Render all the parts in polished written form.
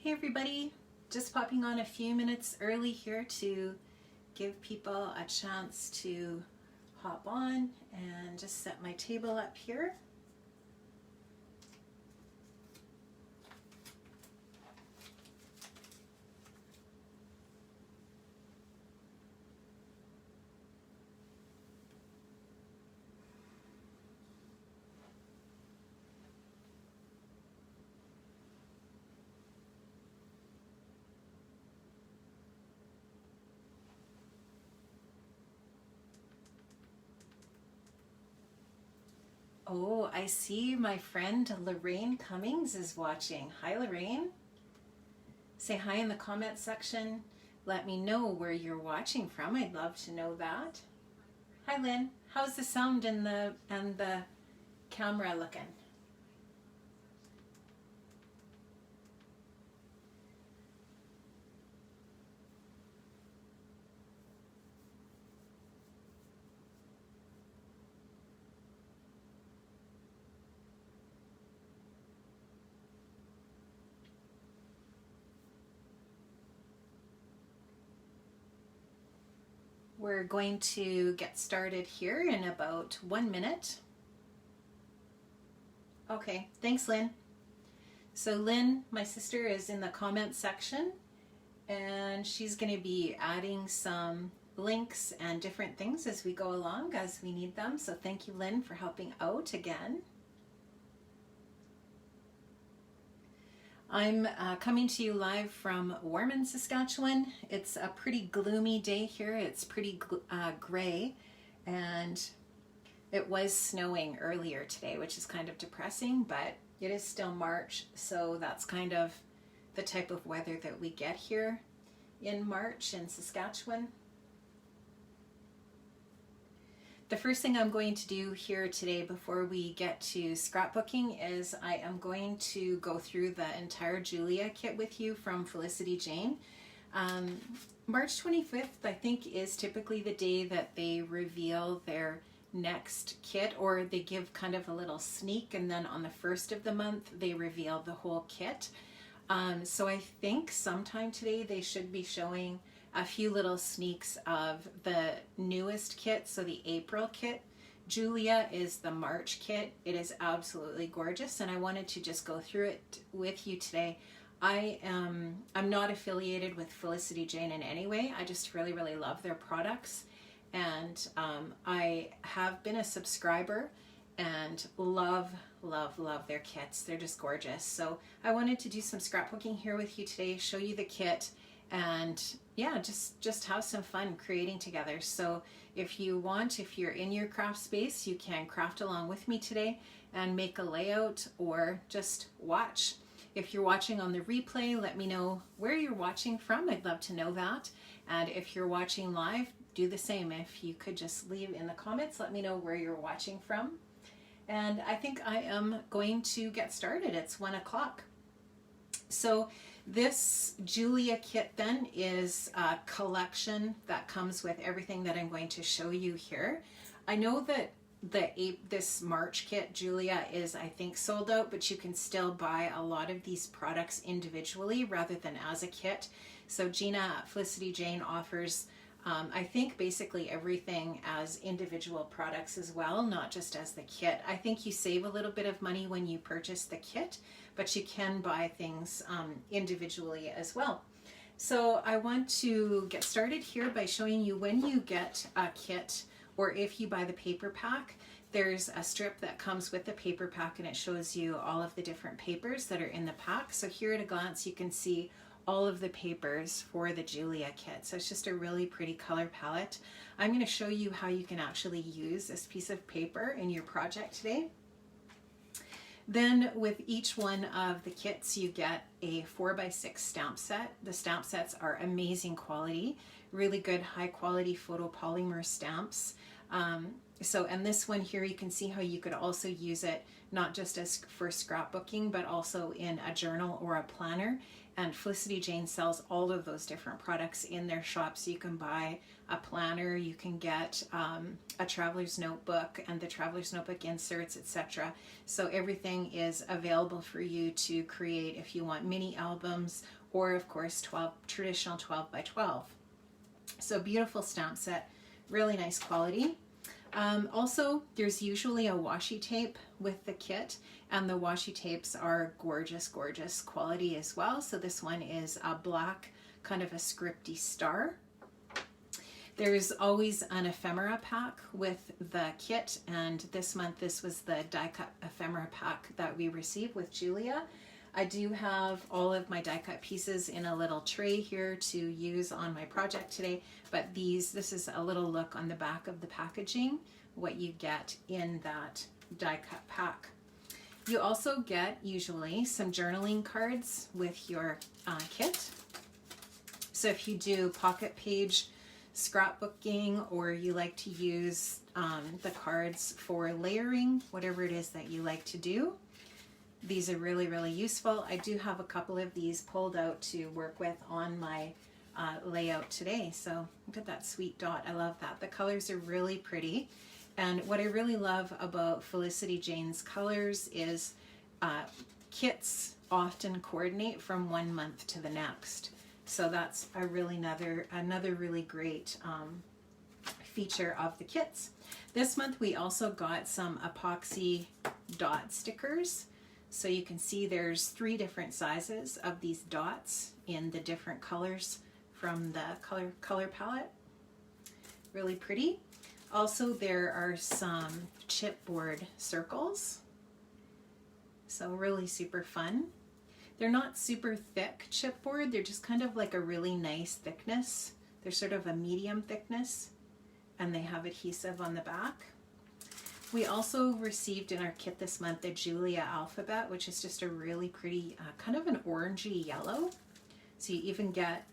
Hey everybody, just popping on a few minutes early here to give people a chance to hop on and just set my table up here. Oh, I see my friend Lorraine Cummings is watching. Hi Lorraine. Say hi in the comment section. Let me know where you're watching from. I'd love to know that. Hi Lynn. How's the sound and the camera looking? We're going to get started here in about 1 minute. Okay, thanks Lynn. So Lynn, my sister, is in the comment section and she's going to be adding some links and different things as we go along as we need them. So thank you Lynn for helping out again. I'm coming to you live from Warman, Saskatchewan. It's a pretty gloomy day here. It's pretty gray, and it was snowing earlier today, which is kind of depressing, but it is still March, so that's kind of the type of weather that we get here in March in Saskatchewan. The first thing I'm going to do here today before we get to scrapbooking is I am going to go through the entire Julia kit with you from Felicity Jane. March 25th, I think, is typically the day that they reveal their next kit, or they give kind of a little sneak, and then on the 1st of the month they reveal the whole kit. So I think sometime today they should be showing a few little sneaks of the newest kit. So the April kit, Julia, is the March kit. It is absolutely gorgeous, and I wanted to just go through it with you today. I'm not affiliated with Felicity Jane in any way. I just really love their products, and I have been a subscriber and love their kits. They're just gorgeous. So I wanted to do some scrapbooking here with you today, show you the kit, and yeah, just have some fun creating together. So if you want, if you're in your craft space, you can craft along with me today and make a layout, or just watch. If you're watching on the replay, let me know where you're watching from. I'd love to know that. And if you're watching live, do the same. If you could just leave in the comments, let me know where you're watching from. And I think I am going to get started. It's 1 o'clock. So this Julia kit then is a collection that comes with everything that I'm going to show you here. I know that this March kit, Julia, is I think sold out, but you can still buy a lot of these products individually rather than as a kit. So Gina at Felicity Jane offers I think basically everything as individual products as well, not just as the kit. I think you save a little bit of money when you purchase the kit, but you can buy things individually as well. So I want to get started here by showing you when you get a kit, or if you buy the paper pack, there's a strip that comes with the paper pack and it shows you all of the different papers that are in the pack. So here at a glance you can see all of the papers for the Julia kit. So it's just a really pretty color palette. I'm going to show you how you can actually use this piece of paper in your project today. Then with each one of the kits you get a 4x6 stamp set. The stamp sets are amazing quality, really good high quality photopolymer stamps. So, and this one here, you can see how you could also use it not just as for scrapbooking, but also in a journal or a planner. And Felicity Jane sells all of those different products in their shop. So you can buy a planner, you can get a traveler's notebook and the traveler's notebook inserts, etc. So everything is available for you to create if you want mini albums, or of course traditional 12 by 12. So beautiful stamp set, really nice quality. Also, there's usually a washi tape with the kit, and the washi tapes are gorgeous, gorgeous quality as well. So this one is a black, kind of a scripty star. There's always an ephemera pack with the kit, and this month this was the die cut ephemera pack that we received with Julia. I do have all of my die cut pieces in a little tray here to use on my project today, but this is a little look on the back of the packaging, what you get in that die cut pack. You also get usually some journaling cards with your kit. So if you do pocket page scrapbooking, or you like to use the cards for layering, whatever it is that you like to do, these are really, really useful. I do have a couple of these pulled out to work with on my layout today. So look at that sweet dot. I love that. The colors are really pretty. And what I really love about Felicity Jane's colors is kits often coordinate from one month to the next. So that's a really another really great feature of the kits. This month we also got some Epoxy Dot Stickers. So you can see there's 3 different sizes of these dots in the different colors from the color palette. Really pretty. Also, there are some chipboard circles. So really super fun. They're not super thick chipboard. They're just kind of like a really nice thickness. They're sort of a medium thickness, and they have adhesive on the back. We also received in our kit this month the Julia alphabet, which is just a really pretty, kind of an orangey yellow. So you even get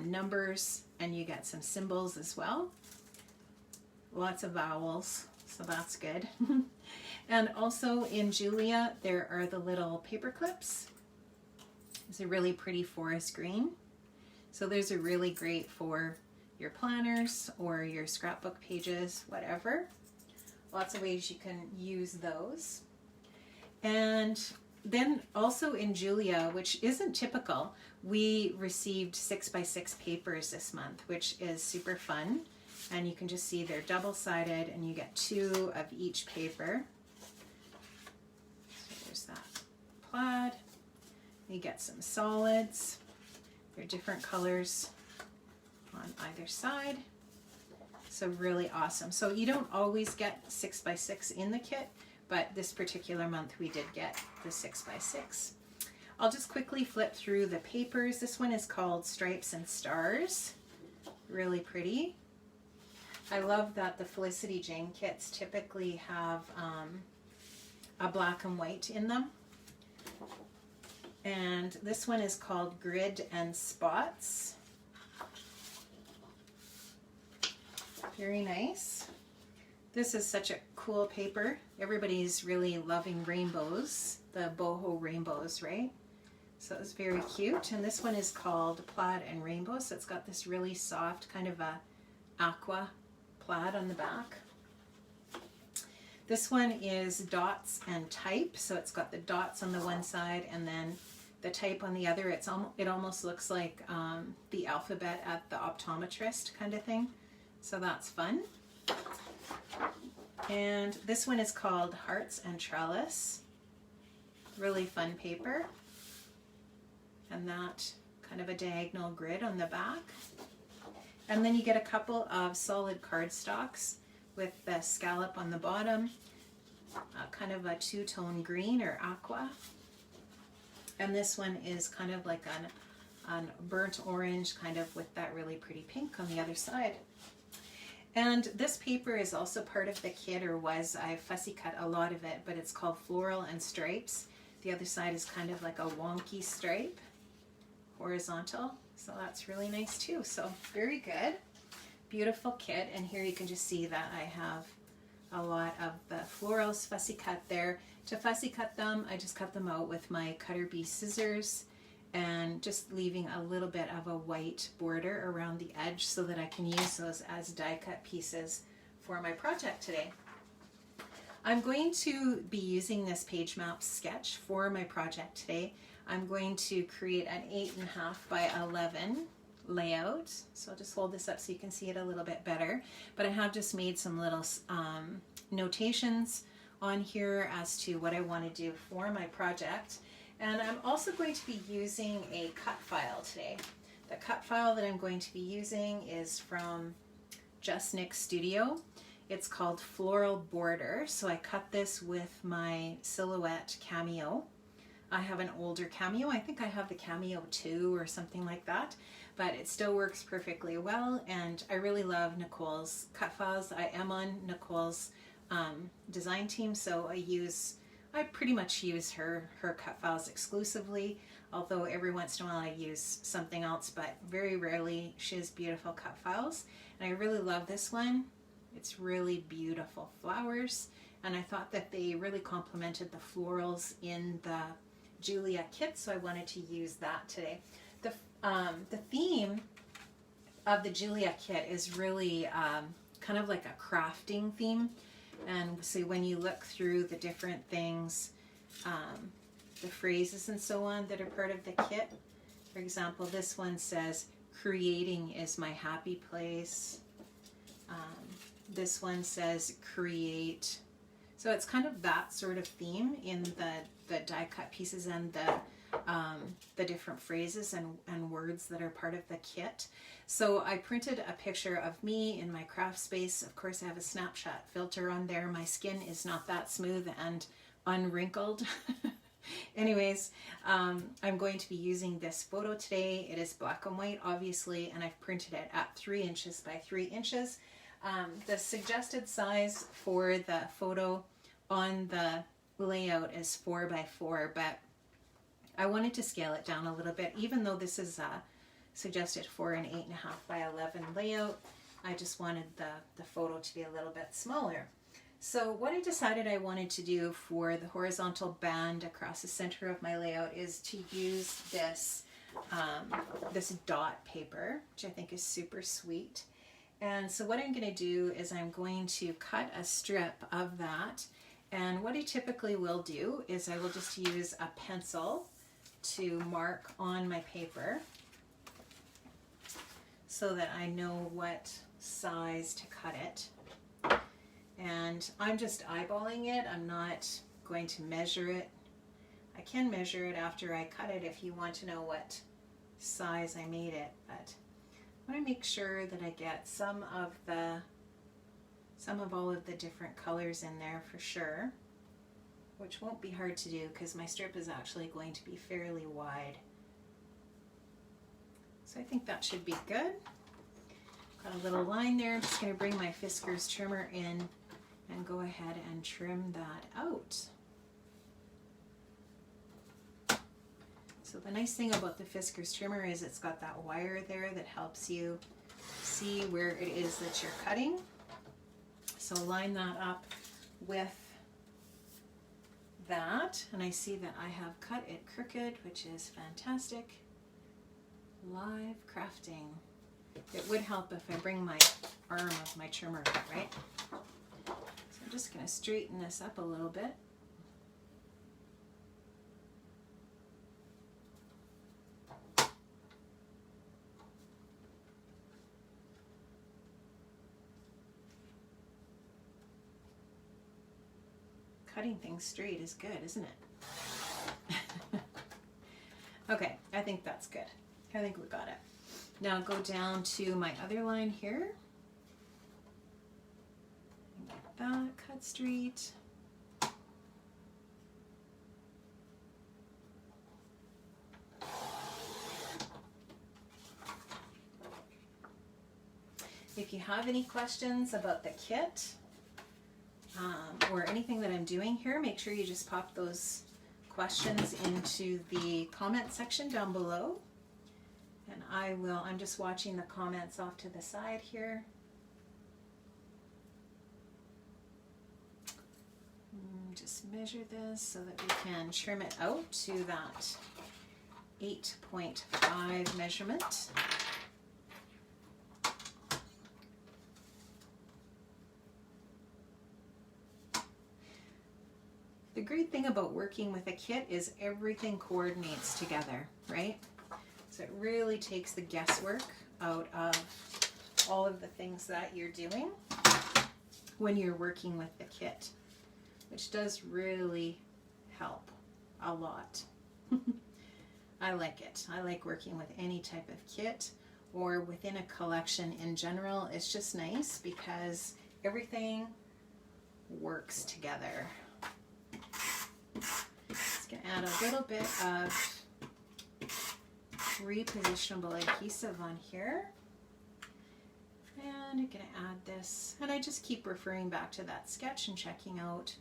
numbers, and you get some symbols as well. Lots of vowels, so that's good. And also in Julia, there are the little paper clips. It's a really pretty forest green. So those are really great for your planners or your scrapbook pages, whatever. Lots of ways you can use those. And then also in Julia, which isn't typical, we received 6x6 papers this month, which is super fun. And you can just see they're double-sided, and you get 2 of each paper. So there's that plaid. You get some solids. They're different colors on either side. So really awesome. So you don't always get 6x6 in the kit, but this particular month we did get the 6x6. I'll just quickly flip through the papers. This one is called Stripes and Stars. Really pretty. I love that the Felicity Jane kits typically have a black and white in them. And this one is called Grid and Spots. Very nice. This is such a cool paper. Everybody's really loving rainbows, the boho rainbows, right? So it's very cute. And this one is called Plaid and Rainbow. So it's got this really soft kind of a aqua plaid on the back. This one is Dots and Type. So it's got the dots on the one side and then the type on the other. It almost looks like the alphabet at the optometrist kind of thing. So that's fun. And this one is called Hearts and Trellis. Really fun paper. And that kind of a diagonal grid on the back. And then you get a couple of solid cardstocks with the scallop on the bottom, kind of a two-tone green or aqua. And this one is kind of like an burnt orange, kind of with that really pretty pink on the other side. And this paper is also part of the kit, or was. I fussy cut a lot of it, but it's called Floral and Stripes. The other side is kind of like a wonky stripe, horizontal. So that's really nice too. So very good. Beautiful kit. And here you can just see that I have a lot of the florals fussy cut there. To fussy cut them, I just cut them out with my cutter bee scissors and just leaving a little bit of a white border around the edge so that I can use those as die cut pieces for my project today. I'm going to be using this page map sketch for my project today. I'm going to create an 8.5 by 11 layout. So I'll just hold this up so you can see it a little bit better. But I have just made some little notations on here as to what I want to do for my project. And I'm also going to be using a cut file today. The cut file that I'm going to be using is from Just Nick Studio. It's called Floral Border. So I cut this with my Silhouette Cameo. I have an older Cameo. I think I have the Cameo 2 or something like that, but it still works perfectly well, and I really love Nicole's cut files. I am on Nicole's design team, so I pretty much use her cut files exclusively, although every once in a while I use something else, but very rarely. She has beautiful cut files, and I really love this one. It's really beautiful flowers, and I thought that they really complemented the florals in the Julia kit, so I wanted to use that today. The theme of the Julia kit is really kind of like a crafting theme, and so when you look through the different things, the phrases and so on that are part of the kit, for example, this one says, "Creating is my happy place." This one says, "Create." So it's kind of that sort of theme in the die cut pieces and the different phrases and words that are part of the kit. So I printed a picture of me in my craft space. Of course, I have a snapshot filter on there. My skin is not that smooth and unwrinkled. Anyways, I'm going to be using this photo today. It is black and white, obviously, and I've printed it at 3 inches by 3 inches. The suggested size for the photo on the layout is 4 by 4, but I wanted to scale it down a little bit. Even though this is suggested for an 8.5 by 11 layout, I just wanted the photo to be a little bit smaller. So what I decided I wanted to do for the horizontal band across the center of my layout is to use this this dot paper, which I think is super sweet. And so what I'm going to do is I'm going to cut a strip of that, and what I typically will do is I will just use a pencil to mark on my paper so that I know what size to cut it. And I'm just eyeballing it. I'm not going to measure it. I can measure it after I cut it if you want to know what size I made it, but I want to make sure that I get some of all of the different colors in there for sure, which won't be hard to do because my strip is actually going to be fairly wide. So I think that should be good. Got a little line there. I'm just going to bring my Fiskars trimmer in and go ahead and trim that out. So the nice thing about the Fiskars trimmer is it's got that wire there that helps you see where it is that you're cutting. So line that up with that, and I see that I have cut it crooked, which is fantastic. Live crafting. It would help if I bring my arm of my trimmer up, right? So I'm just going to straighten this up a little bit. Cutting things straight is good, isn't it? Okay, I think that's good. I think we got it. Now go down to my other line here. Get that cut straight. If you have any questions about the kit, or anything that I'm doing here, make sure you just pop those questions into the comment section down below. And I'm just watching the comments off to the side here. just measure this so that we can trim it out to that 8.5 measurement. The great thing about working with a kit is everything coordinates together, right? So it really takes the guesswork out of all of the things that you're doing when you're working with the kit, which does really help a lot. I like it. I like working with any type of kit or within a collection in general. It's just nice because everything works together. Just gonna add a little bit of repositionable adhesive on here. And I'm gonna add this, and I just keep referring back to that sketch and checking out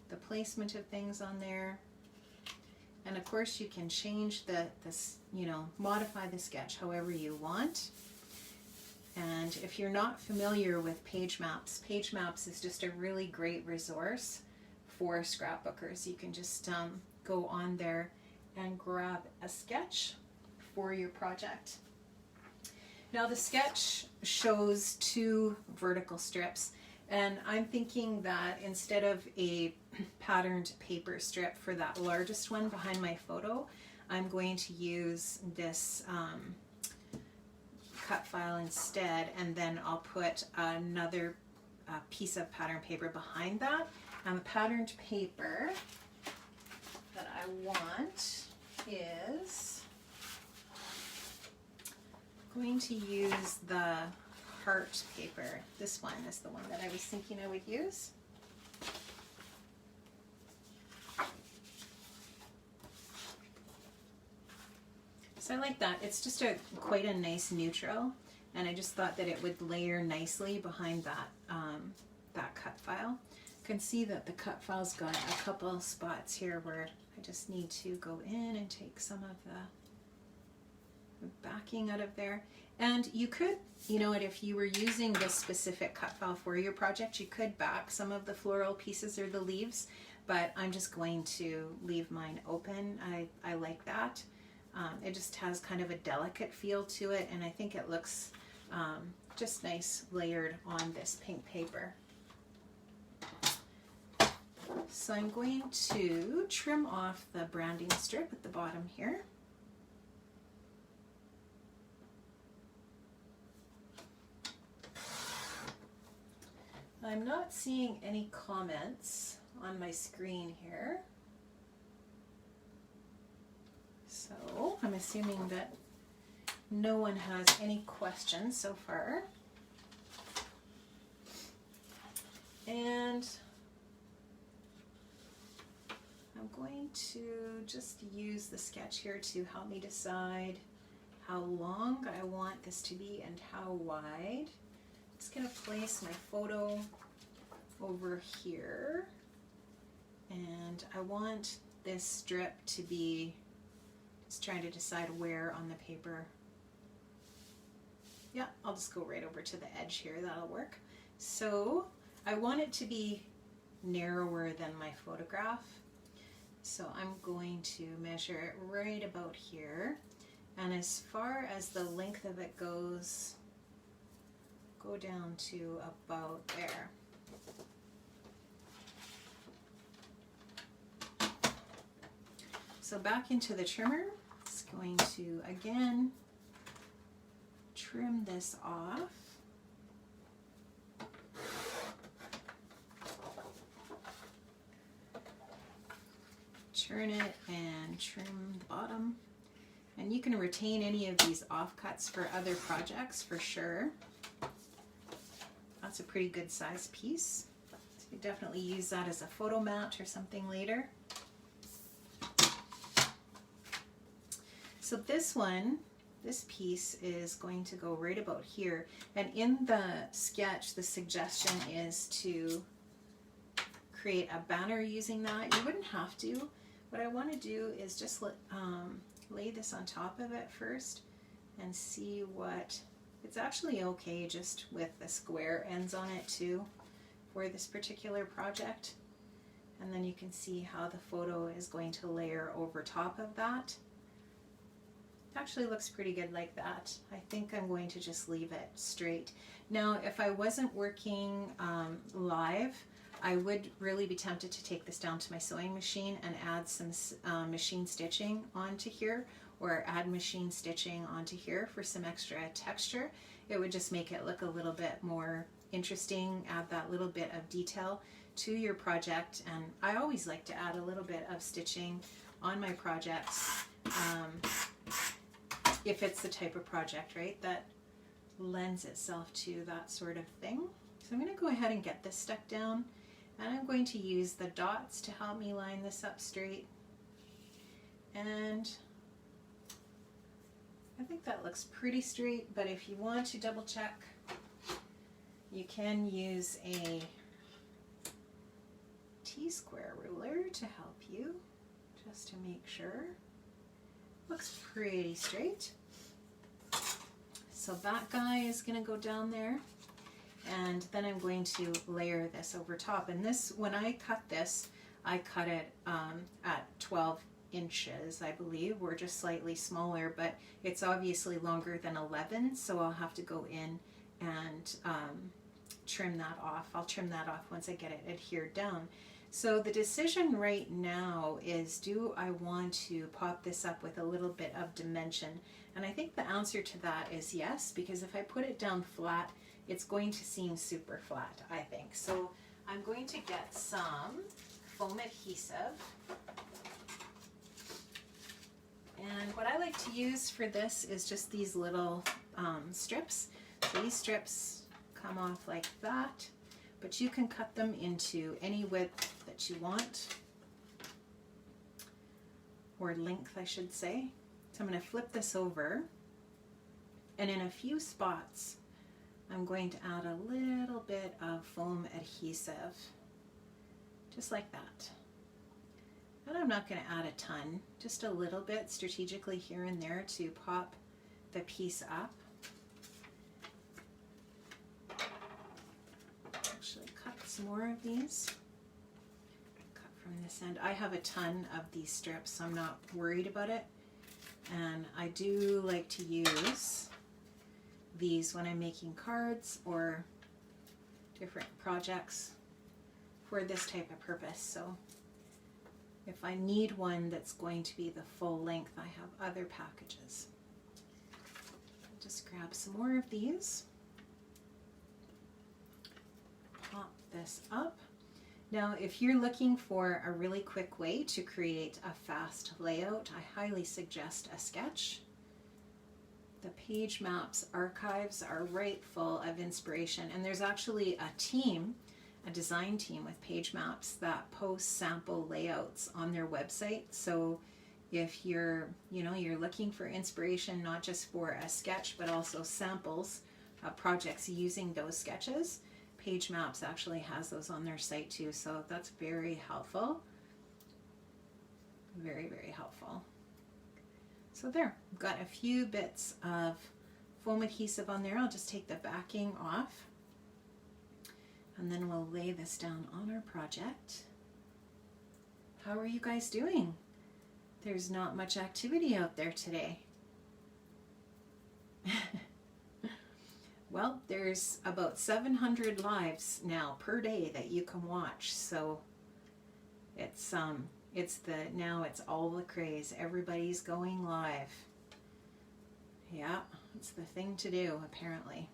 the placement of things on there. And of course you can change this, you know, modify the sketch however you want. And if you're not familiar with page maps is just a really great resource for scrapbookers. You can just go on there and grab a sketch for your project. Now the sketch shows 2 vertical strips, and I'm thinking that instead of a patterned paper strip for that largest one behind my photo, I'm going to use this cut file instead, and then I'll put another piece of pattern paper behind that. And the patterned paper that I want is going to use the heart paper. This one is the one that I was thinking I would use. So I like that. It's just quite a nice neutral, and I just thought that it would layer nicely behind that that cut file. You can see that the cut file's got a couple spots here where I just need to go in and take some of the backing out of there. And you could, you know what, if you were using this specific cut file for your project, you could back some of the floral pieces or the leaves, but I'm just going to leave mine open. I like that. It just has kind of a delicate feel to it, and I think it looks just nice layered on this pink paper. So I'm going to trim off the branding strip at the bottom here. I'm not seeing any comments on my screen here, so I'm assuming that no one has any questions so far. And I'm going to just use the sketch here to help me decide how long I want this to be and how wide. I'm just going to place my photo over here, and I want this strip to be, just trying to decide where on the paper. Yeah, I'll just go right over to the edge here, that'll work. So I want it to be narrower than my photograph. So I'm going to measure it right about here. And as far as the length of it goes, go down to about there. So back into the trimmer, it's going to again trim this off. Turn it and trim the bottom. And you can retain any of these offcuts for other projects for sure. That's a pretty good size piece. So you definitely use that as a photo mat or something later. So this one, this piece is going to go right about here. And in the sketch, the suggestion is to create a banner using that. You wouldn't have to. What I want to do is just lay this on top of it first and see what, it's actually okay just with the square ends on it too for this particular project. And then you can see how the photo is going to layer over top of that. It actually looks pretty good like that. I think I'm going to just leave it straight. Now, if I wasn't working live, I would really be tempted to take this down to my sewing machine and add some machine stitching onto here, or add machine stitching onto here for some extra texture. It would just make it look a little bit more interesting, add that little bit of detail to your project. And I always like to add a little bit of stitching on my projects if it's the type of project, right, that lends itself to that sort of thing. So I'm going to go ahead and get this stuck down, and I'm going to use the dots to help me line this up straight. And I think that looks pretty straight, but if you want to double check, you can use a T-square ruler to help you, just to make sure. Looks pretty straight. So that guy is going to go down there, and then I'm going to layer this over top. And this, when I cut this, I cut it at 12 inches, I believe, or just slightly smaller, but it's obviously longer than 11, so I'll have to go in and trim that off. I'll trim that off once I get it adhered down. So the decision right now is, do I want to pop this up with a little bit of dimension? And I think the answer to that is yes, because if I put it down flat, it's going to seem super flat, I think. So I'm going to get some foam adhesive. And what I like to use for this is just these little strips. So these strips come off like that, but you can cut them into any width that you want, or length, I should say. So I'm going to flip this over, and in a few spots I'm going to add a little bit of foam adhesive, just like that. And I'm not going to add a ton, just a little bit strategically here and there to pop the piece up. Actually cut some more of these. Cut from this end. I have a ton of these strips, so I'm not worried about it. And I do like to use these when I'm making cards or different projects for this type of purpose. So if I need one that's going to be the full length, I have other packages. I'll just grab some more of these. Pop this up. Now, if you're looking for a really quick way to create a fast layout, I highly suggest a sketch. The Page Maps archives are right full of inspiration, and there's actually a team, a design team with Page Maps that posts sample layouts on their website. So if you're looking for inspiration, not just for a sketch, but also samples of projects using those sketches, Page Maps actually has those on their site too. So that's very helpful. Very, very helpful. So there, I've got a few bits of foam adhesive on there. I'll just take the backing off, and then we'll lay this down on our project. How are you guys doing? There's not much activity out there today. Well, there's about 700 lives now per day that you can watch, so it's all the craze. Everybody's going live. Yeah, it's the thing to do, apparently.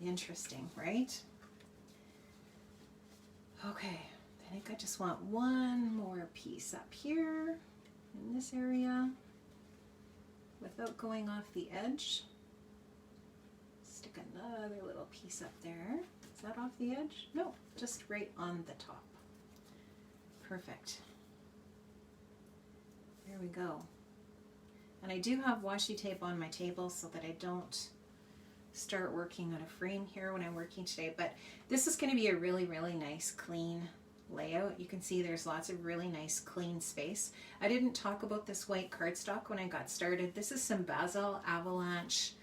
Interesting, right? Okay, I think I just want one more piece up here in this area without going off the edge. Stick another little piece up there. Is that off the edge? No, just right on the top. Perfect. There we go. And I do have washi tape on my table so that I don't start working on a frame here when I'm working today, but this is going to be a really, really nice clean layout. You can see there's lots of really nice clean space. I didn't talk about this white cardstock when I got started. This is some Basil Avalanche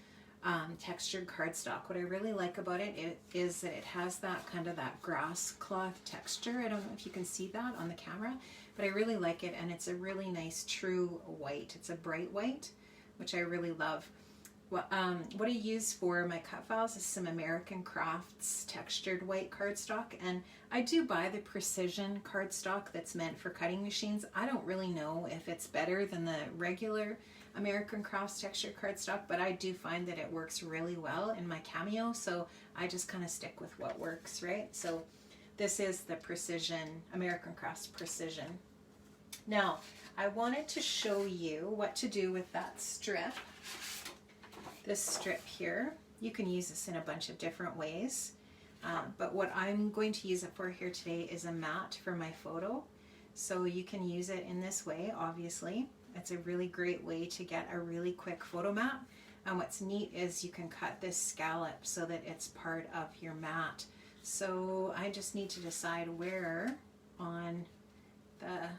textured cardstock. What I really like about it is that it has that kind of that grass cloth texture. I don't know if you can see that on the camera, but I really like it, and it's a really nice true white. It's a bright white, which I really love. What I use for my cut files is some American Crafts textured white cardstock, and I do buy the precision cardstock that's meant for cutting machines. I don't really know if it's better than the regular American Crafts textured cardstock, but I do find that it works really well in my Cameo, so I just kind of stick with what works, right? So this is the precision, American Crafts precision. Now, I wanted to show you what to do with that strip. This strip here, you can use this in a bunch of different ways, but what I'm going to use it for here today is a mat for my photo. So you can use it in this way, obviously. It's a really great way to get a really quick photo mat. And what's neat is you can cut this scallop so that it's part of your mat. So I just need to decide where on the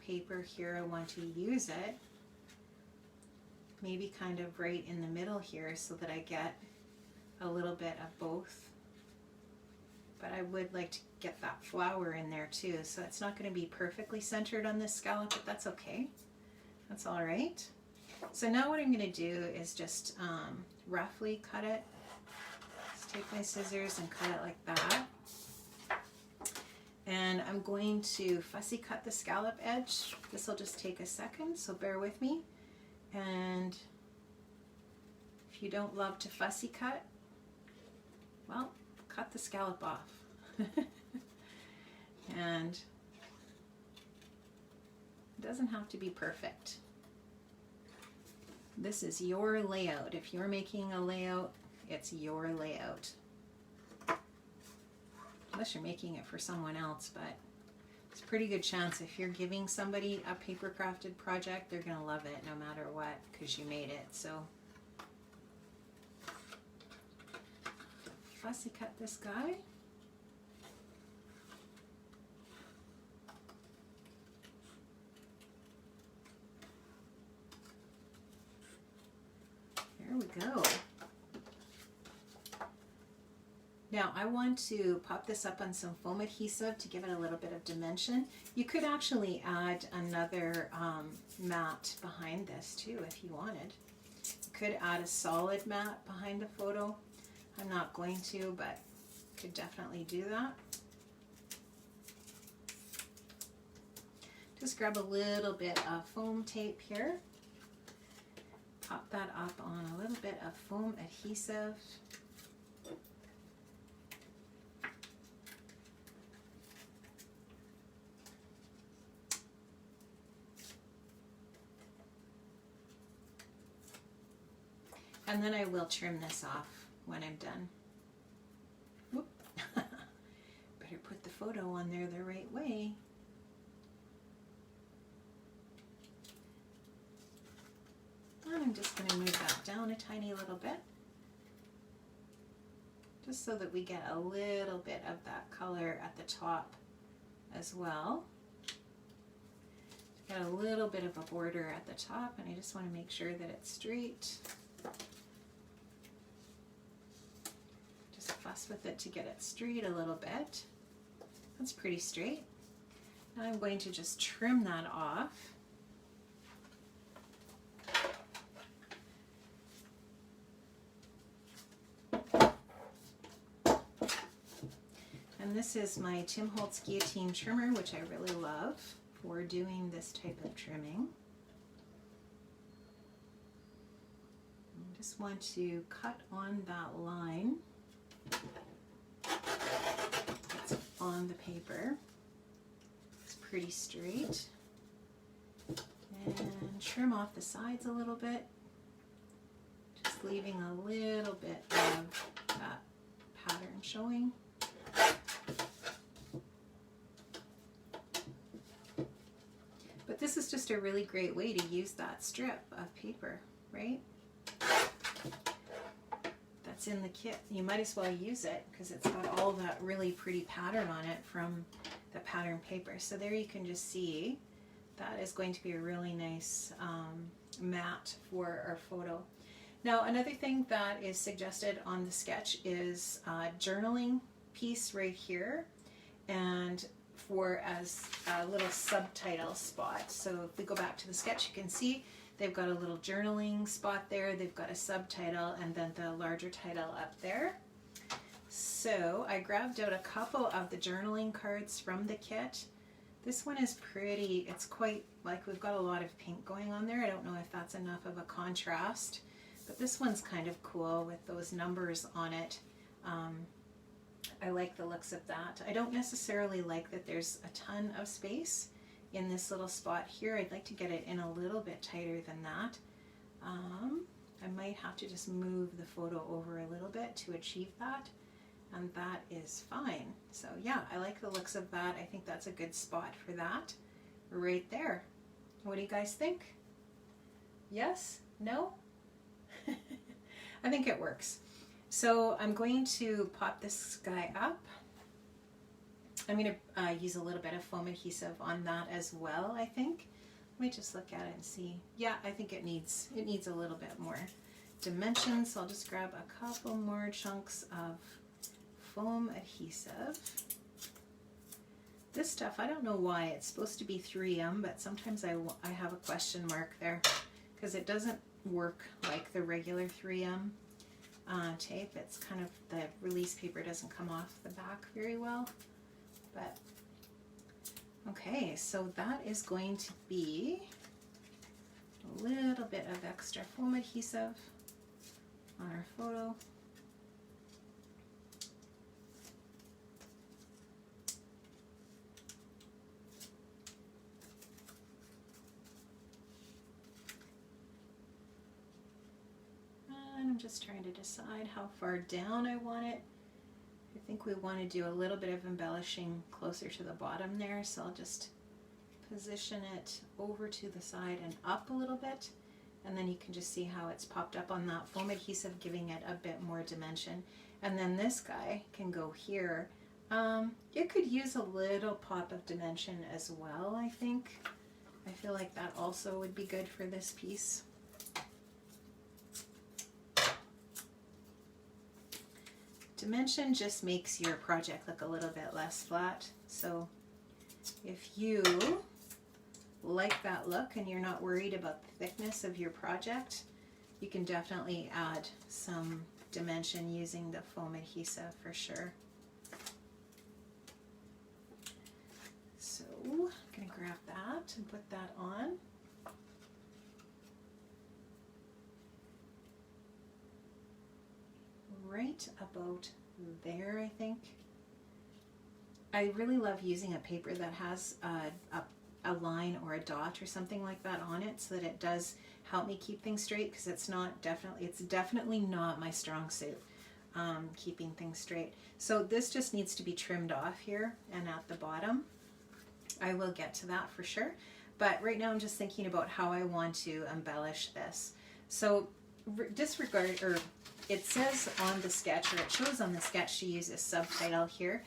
paper here I want to use it. Maybe kind of right in the middle here so that I get a little bit of both. But I would like to get that flower in there too. So it's not going to be perfectly centered on this scallop, but that's okay. That's all right. So now what I'm going to do is just roughly cut it. Just take my scissors and cut it like that. And I'm going to fussy cut the scallop edge. This will just take a second, so bear with me. And if you don't love to fussy cut, well, cut the scallop off. And it doesn't have to be perfect. This is your layout. If you're making a layout, it's your layout. Unless you're making it for someone else, but it's a pretty good chance if you're giving somebody a paper crafted project, they're going to love it no matter what because you made it. So fussy cut this guy. There we go. Now I want to pop this up on some foam adhesive to give it a little bit of dimension. You could actually add another mat behind this too if you wanted. You could add a solid mat behind the photo. I'm not going to, but could definitely do that. Just grab a little bit of foam tape here. Pop that up on a little bit of foam adhesive. And then I will trim this off when I'm done. Whoop. Better put the photo on there the right way. And I'm just going to move that down a tiny little bit, just so that we get a little bit of that color at the top as well. Got a little bit of a border at the top, and I just want to make sure that it's straight. Just fuss with it to get it straight a little bit. That's pretty straight. Now I'm going to just trim that off. And this is my Tim Holtz guillotine trimmer, which I really love for doing this type of trimming. I just want to cut on that line that's on the paper. It's pretty straight. And trim off the sides a little bit, just leaving a little bit of that pattern showing. But this is just a really great way to use that strip of paper, right? That's in the kit. You might as well use it because it's got all that really pretty pattern on it from the pattern paper. So there you can just see that is going to be a really nice mat for our photo. Now, another thing that is suggested on the sketch is a journaling piece right here, and for as a little subtitle spot. So if we go back to the sketch, you can see they've got a little journaling spot there, they've got a subtitle, and then the larger title up there. So I grabbed out a couple of the journaling cards from the kit. This one is pretty, it's quite, like, we've got a lot of pink going on there. I don't know if that's enough of a contrast, but this one's kind of cool with those numbers on it. I like the looks of that. I don't necessarily like that there's a ton of space in this little spot here. I'd like to get it in a little bit tighter than that. I might have to just move the photo over a little bit to achieve that, and that is fine. So yeah, I like the looks of that. I think that's a good spot for that right there. What do you guys think? Yes? No? I think it works. So I'm going to pop this guy up. I'm going to use a little bit of foam adhesive on that as well, I think. Let me just look at it and see. Yeah, I think it needs a little bit more dimension, so I'll just grab a couple more chunks of foam adhesive. This stuff, I don't know why, it's supposed to be 3M, but sometimes I have a question mark there because it doesn't work like the regular 3M tape. It's kind of, the release paper doesn't come off the back very well. But okay, so that is going to be a little bit of extra foam adhesive on our photo. And I'm just trying to decide how far down I want it. I think we want to do a little bit of embellishing closer to the bottom there, so I'll just position it over to the side and up a little bit, and then you can just see how it's popped up on that foam adhesive, giving it a bit more dimension. And then this guy can go here. It could use a little pop of dimension as well, I think. I feel like that also would be good for this piece. Dimension just makes your project look a little bit less flat. So if you like that look and you're not worried about the thickness of your project, you can definitely add some dimension using the foam adhesive for sure. So I'm going to grab that and put that on. Right about there, I think. I really love using a paper that has a line or a dot or something like that on it, so that it does help me keep things straight, because it's definitely not my strong suit, keeping things straight. So this just needs to be trimmed off here and at the bottom. I will get to that for sure, but right now I'm just thinking about how I want to embellish this. So disregard, or it says on the sketch, or it shows on the sketch, to use a subtitle here.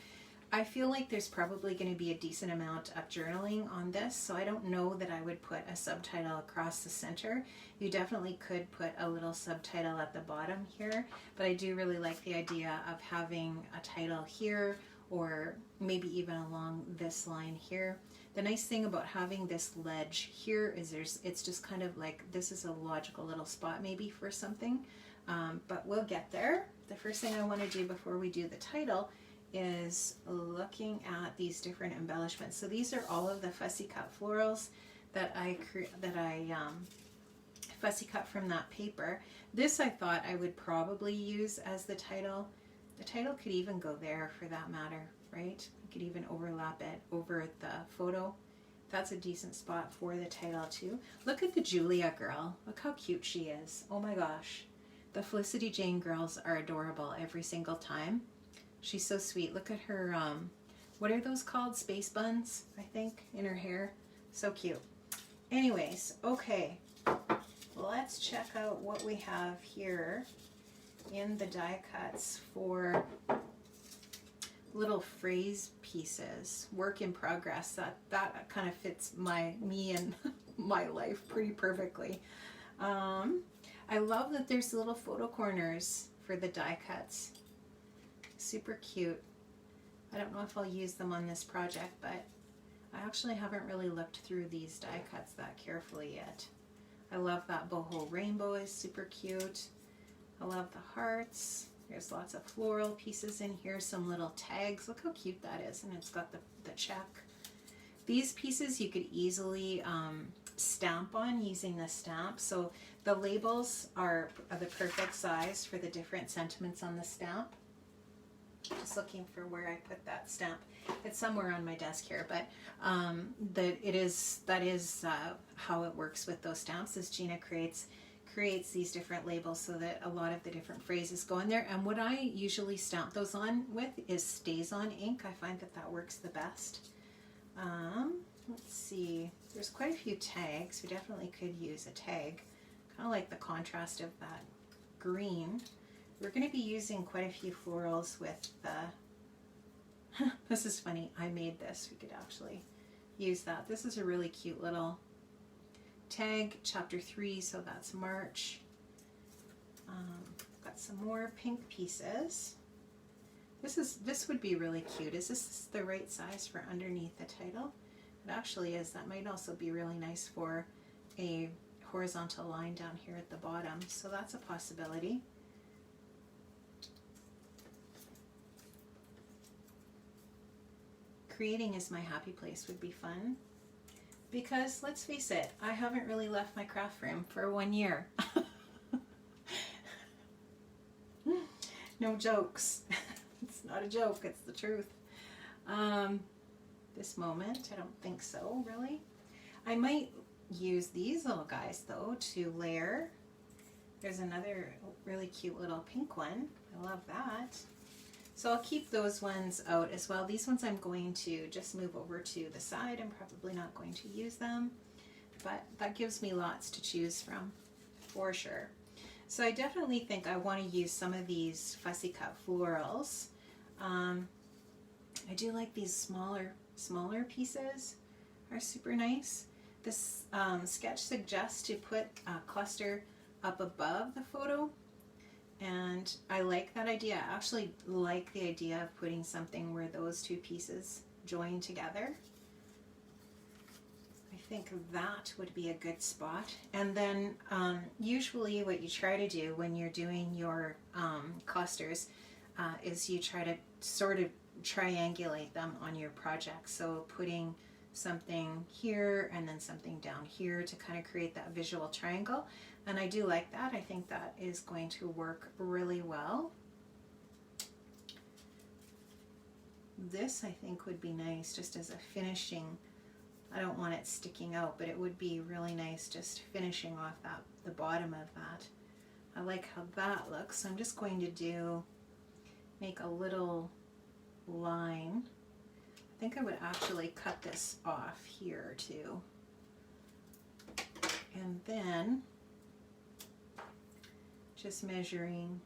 I feel like there's probably going to be a decent amount of journaling on this, so I don't know that I would put a subtitle across the center. You definitely could put a little subtitle at the bottom here, but I do really like the idea of having a title here, or maybe even along this line here. The nice thing about having this ledge here is it's just kind of like, this is a logical little spot maybe for something, but we'll get there. The first thing I want to do before we do the title is looking at these different embellishments. So these are all of the fussy cut florals that I fussy cut from that paper. This I thought I would probably use as the title. The title could even go there for that matter, right? You could even overlap it over the photo. That's a decent spot for the title too. Look at the Julia girl. Look how cute she is. Oh my gosh. The Felicity Jane girls are adorable every single time. She's so sweet. Look at her, what are those called? Space buns, I think, in her hair. So cute. Anyways, okay. Let's check out what we have here in the die cuts for little phrase pieces. Work in progress. That kind of fits me and my life pretty perfectly. I love that there's little photo corners for the die cuts. Super cute. I don't know if I'll use them on this project, but I actually haven't really looked through these die cuts that carefully yet. I love that boho rainbow is super cute. I love the hearts. There's lots of floral pieces in here, some little tags. Look how cute that is, and it's got the check. These pieces you could easily stamp on using the stamp. So the labels are the perfect size for the different sentiments on the stamp. Just looking for where I put that stamp. It's somewhere on my desk here, but that is how it works with those stamps. Is Gina creates these different labels so that a lot of the different phrases go in there. And what I usually stamp those on with is StazOn ink. I find that works the best. Let's see. There's quite a few tags. We definitely could use a tag. Kind of like the contrast of that green. We're going to be using quite a few florals with the... This is funny. I made this. We could actually use that. This is a really cute little tag, chapter 3, so that's March. Got some more pink pieces. This would be really cute. Is this the right size for underneath the title? It actually is. That might also be really nice for a horizontal line down here at the bottom. So that's a possibility. Creating is my happy place would be fun. Because let's face it, I haven't really left my craft room for 1 year. No jokes. It's not a joke, it's the truth. This moment, I don't think so, really. I might use these little guys, though, to layer. There's another really cute little pink one. I love that. So I'll keep those ones out as well. These ones I'm going to just move over to the side. I'm probably not going to use them, but that gives me lots to choose from, for sure. So I definitely think I want to use some of these fussy cut florals. I do like these smaller pieces are super nice. This sketch suggests to put a cluster up above the photo, and I like that idea. I actually like the idea of putting something where those two pieces join together. I think that would be a good spot. And then usually what you try to do when you're doing your clusters is you try to sort of triangulate them on your project. So putting something here and then something down here to kind of create that visual triangle. And I do like that. I think that is going to work really well. This I think would be nice just as a finishing. I don't want it sticking out, but it would be really nice just finishing off the bottom of that. I like how that looks. So I'm just going to make a little line. I think I would actually cut this off here too. And then just measuring,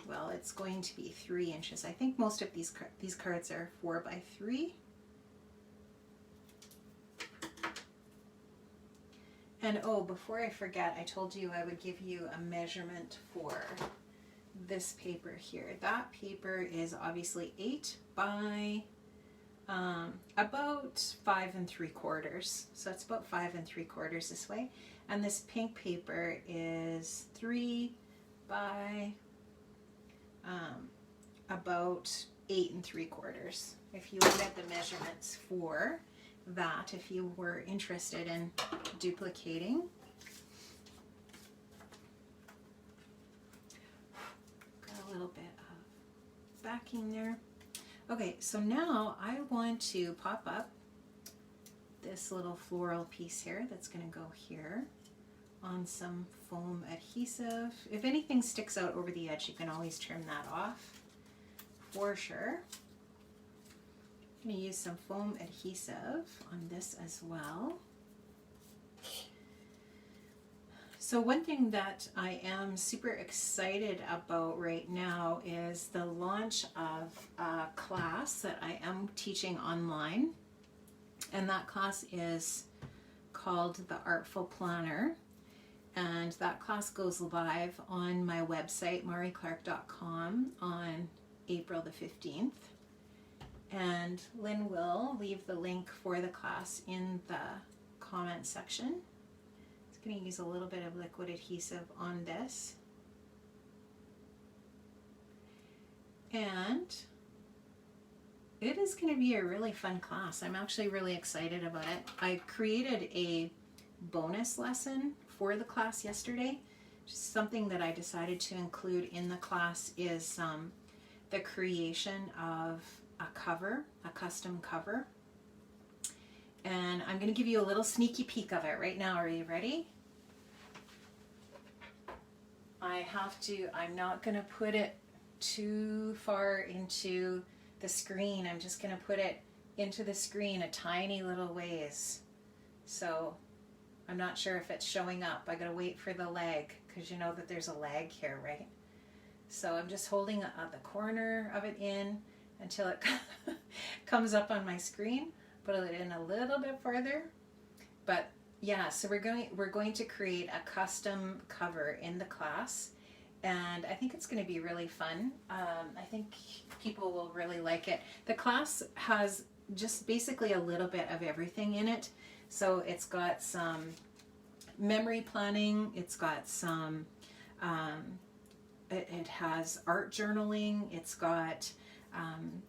well, it's going to be 3 inches. I think most of these cards are 4 by 3. And oh, before I forget, I told you I would give you a measurement for this paper here. That paper is obviously 8 by about 5 3/4. So it's about 5 3/4 this way. And this pink paper is 3 by about 8 3/4. If you look at the measurements for that, if you were interested in duplicating. Got a little bit of backing there. Okay, so now I want to pop up this little floral piece here that's going to go here on some foam adhesive. If anything sticks out over the edge, you can always trim that off for sure. I'm going to use some foam adhesive on this as well. So one thing that I am super excited about right now is the launch of a class that I am teaching online. And that class is called The Artful Planner. And that class goes live on my website, marieclark.com, on April the 15th. And Lynn will leave the link for the class in the comment section. Just going to use a little bit of liquid adhesive on this. And it is going to be a really fun class. I'm actually really excited about it. I created a bonus lesson for the class yesterday. Just something that I decided to include in the class is the creation of a cover, a custom cover. And I'm going to give you a little sneaky peek of it right now. Are you ready? I'm not going to put it too far into the screen. I'm just going to put it into the screen a tiny little ways. So I'm not sure if it's showing up. I got to wait for the lag, because you know that there's a lag here, right? So I'm just holding the corner of it in until it comes up on my screen. Put it in a little bit further. But yeah, so we're going to create a custom cover in the class, and I think it's going to be really fun. I think people will really like it. The class has just basically a little bit of everything in it. So it's got some memory planning, it's got some, it has art journaling, it's got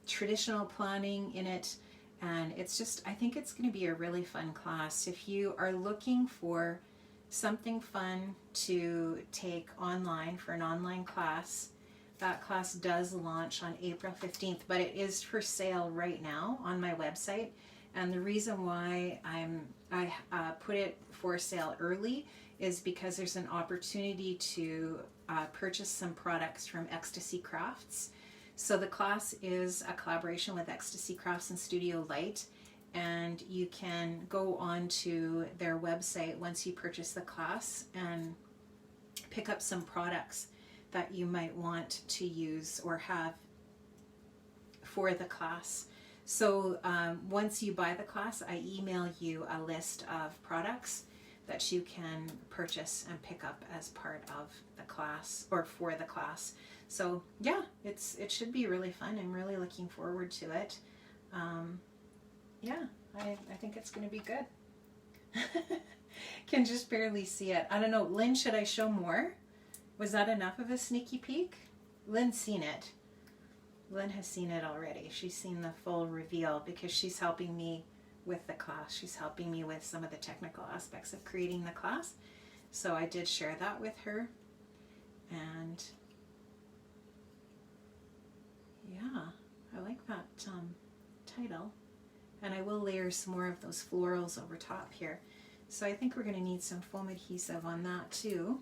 traditional planning in it, and it's just, I think it's going to be a really fun class. If you are looking for something fun to take online for an online class, that class does launch on April 15th, but it is for sale right now on my website. And the reason why I put it for sale early is because there's an opportunity to purchase some products from Ecstasy Crafts. So the class is a collaboration with Ecstasy Crafts and Studio Light, and you can go on to their website once you purchase the class and pick up some products that you might want to use or have for the class. So once you buy the class, I email you a list of products that you can purchase and pick up as part of the class or for the class. So yeah, it should be really fun. I'm really looking forward to it. Yeah, I think it's going to be good. Can just barely see it. I don't know, Lynn, should I show more? Was that enough of a sneaky peek? Lynn's seen it. Lynn has seen it already. She's seen the full reveal because she's helping me with the class. She's helping me with some of the technical aspects of creating the class. So I did share that with her. And yeah, I like that title. And I will layer some more of those florals over top here. So I think we're going to need some foam adhesive on that too.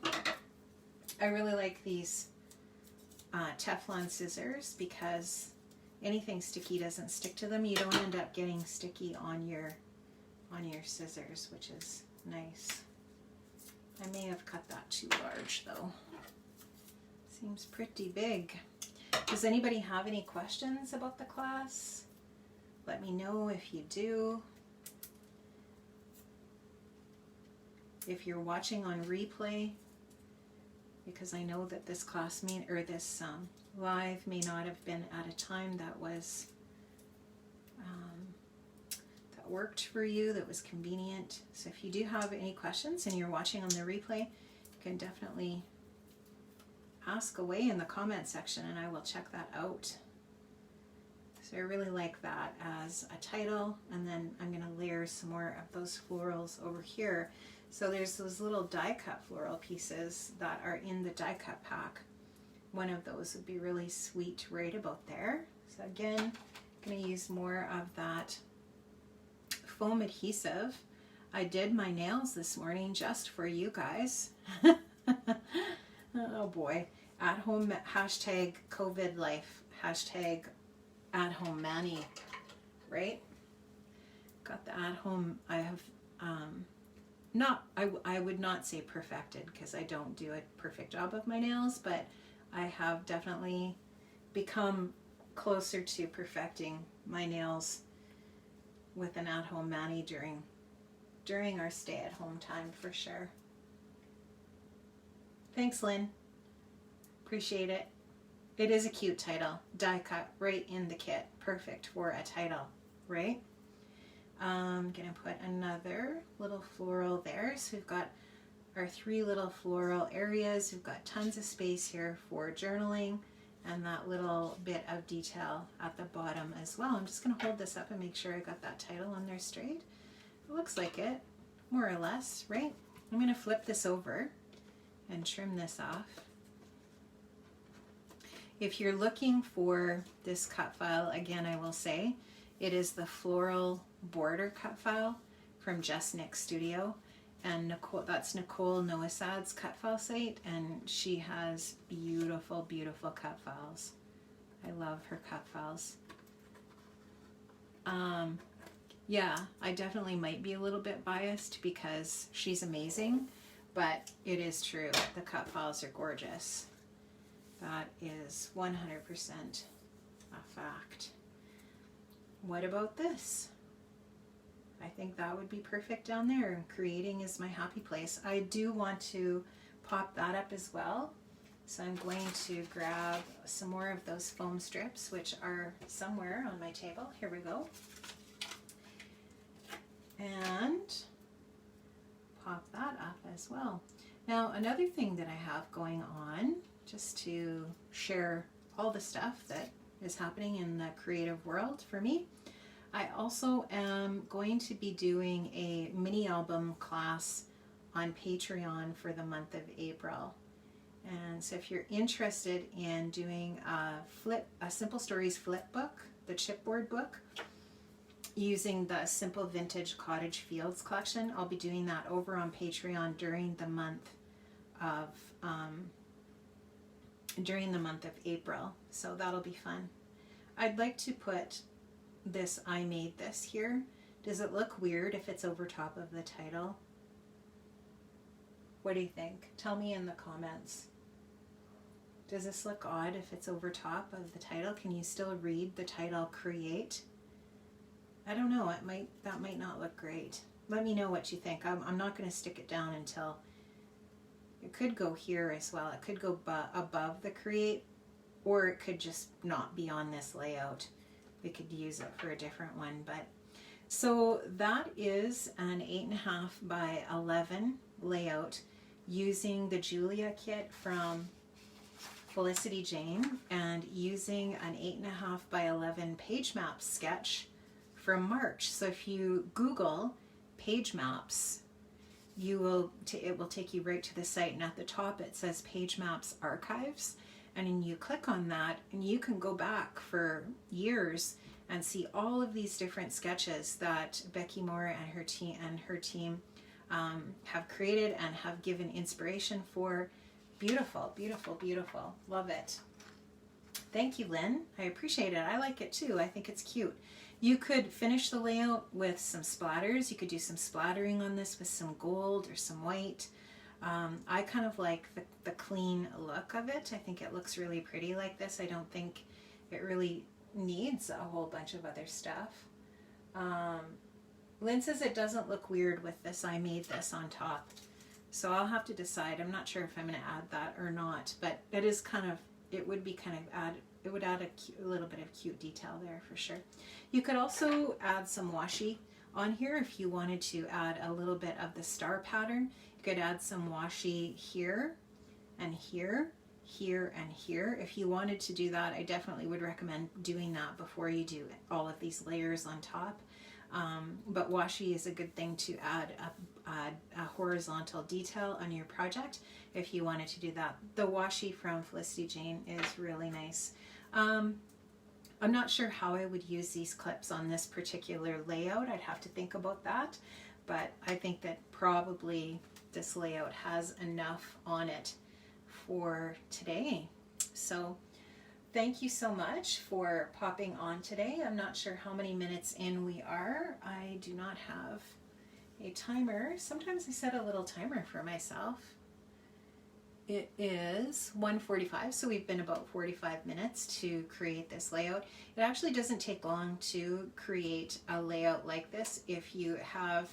I really like these Teflon scissors because anything sticky doesn't stick to them. You don't end up getting sticky on your scissors, which is nice. I may have cut that too large though. Seems pretty big. Does anybody have any questions about the class? Let me know if you do. If you're watching on replay, because I know that this class this live may not have been at a time that was that worked for you, that was convenient. So if you do have any questions and you're watching on the replay, you can definitely ask away in the comment section and I will check that out. So I really like that as a title, and then I'm going to layer some more of those florals over here. So there's those little die cut floral pieces that are in the die cut pack. One of those would be really sweet right about there. So again, I'm going to use more of that foam adhesive. I did my nails this morning just for you guys. Oh boy. At home, hashtag COVID life, hashtag at home Manny, right? Got the at home. I have I would not say perfected because I don't do a perfect job of my nails, but I have definitely become closer to perfecting my nails with an at home Manny during our stay at home time for sure. Thanks, Lynn. Appreciate it. It is a cute title. Die cut right in the kit. Perfect for a title, right? I'm going to put another little floral there. So we've got our 3 little floral areas. We've got tons of space here for journaling and that little bit of detail at the bottom as well. I'm just going to hold this up and make sure I got that title on there straight. It looks like it, more or less, right? I'm going to flip this over and trim this off. If you're looking for this cut file, again, I will say it is the Floral border cut file from Just Nick Studio, and Nicole, that's Nicole Noasad's cut file site, and she has beautiful, beautiful cut files. I love her cut files. Yeah, I definitely might be a little bit biased because she's amazing, but it is true. The cut files are gorgeous. That is 100% a fact. What about this? I think that would be perfect down there. Creating is my happy place. I do want to pop that up as well. So I'm going to grab some more of those foam strips, which are somewhere on my table. Here we go. And pop that up as well. Now, another thing that I have going on, just to share all the stuff that is happening in the creative world for me, I also am going to be doing a mini album class on Patreon for the month of April. And so if you're interested in doing a Simple Stories flip book, the chipboard book, using the Simple Vintage Cottage Fields collection, I'll be doing that over on Patreon during the month of April. So that'll be fun. I'd like to put this I made this here. Does it look weird if it's over top of the title? What do you think? Tell me in the comments. Does this look odd if it's over top of the title? Can you still read the title Create? I don't know, that might not look great. Let me know what you think. I'm not going to stick it down until, it could go here as well. It could go above the Create, or it could just not be on this layout. We could use it for a different one. But so that is an 8.5 by 11 layout using the Julia kit from Felicity Jane and using an 8.5 by 11 page map sketch from March. So if you Google page maps, it will take you right to the site, and at the top it says Page Maps Archives, and then you click on that and you can go back for years and see all of these different sketches that Becky Moore and her team have created and have given inspiration for. Beautiful, beautiful, beautiful. Love it. Thank you, Lynn. I appreciate it. I like it too. I think it's cute. You could finish the layout with some splatters. You could do some splattering on this with some gold or some white. I kind of like the clean look of it. I think it looks really pretty like this. I don't think it really needs a whole bunch of other stuff. Lynn says it doesn't look weird with this I made this on top. So I'll have to decide. I'm not sure if I'm going to add that or not, but it is kind of, it would add a little bit of cute detail there for sure. You could also add some washi on here if you wanted to add a little bit of the star pattern. You could add some washi here and here, here and here. If you wanted to do that, I definitely would recommend doing that before you do all of these layers on top. But washi is a good thing to add a horizontal detail on your project if you wanted to do that. The washi from Felicity Jane is really nice. I'm not sure how I would use these clips on this particular layout. I'd have to think about that, but I think that probably this layout has enough on it for today. So thank you so much for popping on today. I'm not sure how many minutes in we are. I do not have a timer. Sometimes I set a little timer for myself. It is 1:45, so we've been about 45 minutes to create this layout. It actually doesn't take long to create a layout like this if you have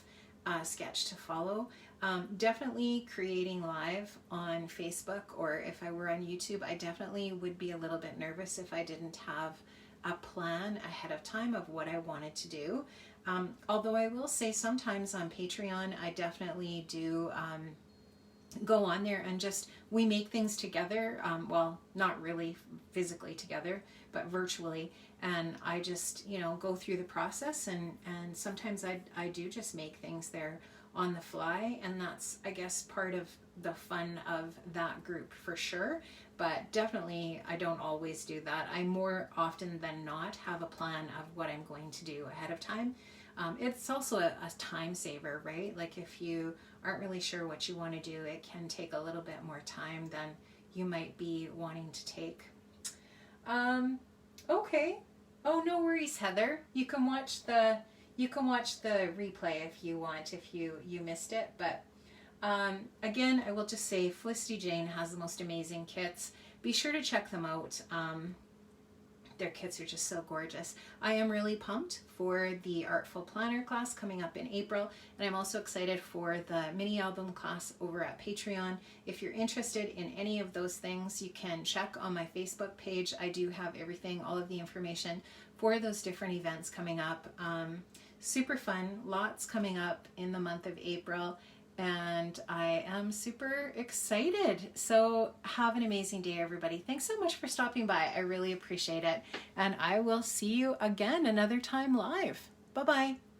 sketch to follow. Definitely creating live on Facebook, or if I were on YouTube, I definitely would be a little bit nervous if I didn't have a plan ahead of time of what I wanted to do. Although I will say sometimes on Patreon, I definitely do go on there and just, we make things together. Well, not really physically together, but virtually. And I just, you know, go through the process, and sometimes I do just make things there on the fly, and that's, I guess, part of the fun of that group for sure. But definitely I don't always do that. I more often than not have a plan of what I'm going to do ahead of time. It's also a time saver, right? Like if you aren't really sure what you want to do, it can take a little bit more time than you might be wanting to take. Okay. Oh, no worries, Heather. You can watch the replay if you want, if you missed it. But again, I will just say Felicity Jane has the most amazing kits. Be sure to check them out. Their kits are just so gorgeous. I am really pumped for the Artful Planner class coming up in April, and I'm also excited for the mini album class over at Patreon. If you're interested in any of those things, you can check on my Facebook page. I do have everything, all of the information for those different events coming up. Super fun, lots coming up in the month of April, and I am super excited. So have an amazing day, everybody. Thanks so much for stopping by. I really appreciate it. And I will see you again another time live. Bye-bye.